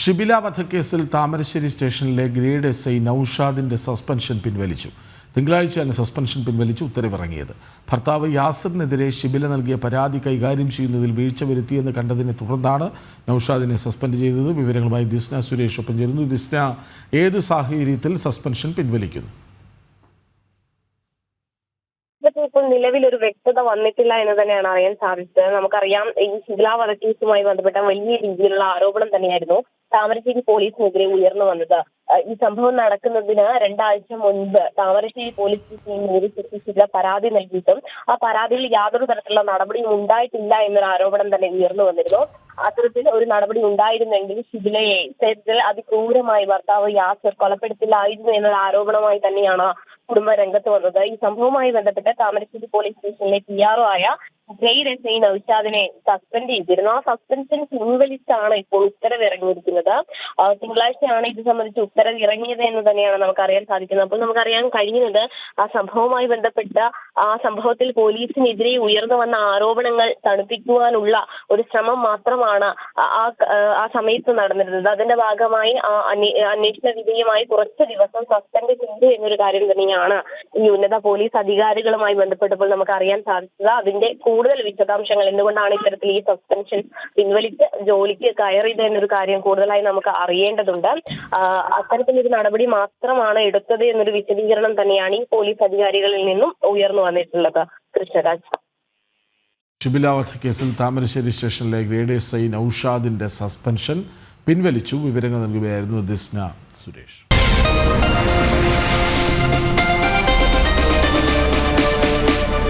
ഷിബില വധക്കേസിൽ താമരശ്ശേരി സ്റ്റേഷനിലെ grade SI നൌഷാദിന്റെ suspension പിൻവലിച്ചു. തിങ്കളാഴ്ചയാണ് സസ്പെൻഷൻ പിൻവലിച്ച് ഉത്തരവിറങ്ങിയത്. ഭർത്താവ് യാസിറിനെതിരെ ഷിബില നൽകിയ പരാതി കൈകാര്യം ചെയ്യുന്നതിൽ വീഴ്ച വരുത്തിയെന്ന് കണ്ടതിനെ തുടർന്നാണ് നൌഷാദിനെ സസ്പെൻഡ് ചെയ്തത്. വിവരങ്ങളുമായി ദിസ്ന സുരേഷ് ഒപ്പം ചേരുന്നു. ദിസ്ന, ഏത് സാഹചര്യത്തിൽ സസ്പെൻഷൻ പിൻവലിക്കുന്നു? ഇപ്പോൾ നിലവിൽ ഒരു വ്യക്തത വന്നിട്ടില്ല എന്ന് തന്നെയാണ് അറിയാൻ സാധിച്ചത്. നമുക്കറിയാം, ഈ ഷിബില വധക്കേസുമായി ബന്ധപ്പെട്ട വലിയ രീതിയിലുള്ള ആരോപണം തന്നെയായിരുന്നു താമരശ്ശേരി പോലീസിനെതിരെ ഉയർന്നു വന്നത്. ഈ സംഭവം നടക്കുന്നതിന് 2 ആഴ്ച മുൻപ് താമരശ്ശേരി പോലീസ് സ്റ്റേഷനിൽ നേരിട്ടെത്തി ഷിബില പരാതി നൽകിയിട്ടും ആ പരാതിയിൽ യാതൊരു തരത്തിലുള്ള നടപടിയും ഉണ്ടായിട്ടില്ല എന്നൊരു ആരോപണം തന്നെ ഉയർന്നു വന്നിരുന്നു. അത്തരത്തിൽ ഒരു നടപടി ഉണ്ടായിരുന്നെങ്കിൽ ഷിബിലയെ ഇത്തരത്തിൽ അതിക്രൂരമായി ഭർത്താവ് യാസിർ കൊലപ്പെടുത്തില്ലായിരുന്നു എന്നൊരു ആരോപണമായി തന്നെയാണ് കുടുംബ രംഗത്ത് വന്നത്. ഈ സംഭവവുമായി ബന്ധപ്പെട്ട് താമരശ്ശേരി പോലീസ് സ്റ്റേഷനിലെ PRO ആയ ഗ്രേഡ് SI നൌഷാദിനെ സസ്പെൻഡ് ചെയ്തിരുന്നു. ആ സസ്പെൻഷൻ പിൻവലിച്ചാണ് ഇപ്പോൾ ഉത്തരവ് ഇറങ്ങിയിരിക്കുന്നത്. തിങ്കളാഴ്ചയാണ് ഇത് സംബന്ധിച്ച് ഉത്തരവ് ഇറങ്ങിയത് എന്ന് തന്നെയാണ് നമുക്കറിയാൻ സാധിക്കുന്നത്. അപ്പോൾ നമുക്കറിയാൻ കഴിയുന്നത് ആ സംഭവവുമായി ബന്ധപ്പെട്ട ആ സംഭവത്തിൽ പോലീസിനെതിരെ ഉയർന്നു വന്ന ആരോപണങ്ങൾ തണുപ്പിക്കുവാനുള്ള ഒരു ശ്രമം മാത്രമാണ് ആ സമയത്ത് നടന്നിരുന്നത്. അതിന്റെ ഭാഗമായി അന്വേഷണ വിധേയമായി കുറച്ച് ദിവസം സസ്പെൻഡ് ചെയ്തു എന്നൊരു കാര്യം തന്നെയാണ് ഈ ഉന്നത പോലീസ് അധികാരികളുമായി ബന്ധപ്പെട്ടപ്പോൾ നമുക്ക് അറിയാൻ സാധിച്ചത്. അതിന്റെ കൂടുതൽ വിശദാംശങ്ങൾ, എന്തുകൊണ്ടാണ് ഇത്തരത്തിൽ ഈ സസ്പെൻഷൻ പിൻവലിച്ച് ജോലിക്ക് കയറിയത് എന്നൊരു കാര്യം കൂടുതലായി നമുക്ക് അറിയേണ്ടതുണ്ട്. അത്തരത്തിലൊരു നടപടി മാത്രമാണ് എടുത്തത് എന്നൊരു വിശദീകരണം തന്നെയാണ് ഈ പോലീസ് അധികാരികളിൽ നിന്നും ഉയർന്നു വന്നിട്ടുള്ളത്. കൃഷ്ണരാജ്, ഷിബില വധക്കേസിൽ താമരശ്ശേരി സ്റ്റേഷനിലെ ഗ്രേഡ് SI നൌഷാദിന്റെ സസ്പെൻഷൻ പിൻവലിച്ചു. വിവരങ്ങൾ നൽകുകയായിരുന്നു ദിസ്ന സുരേഷ്.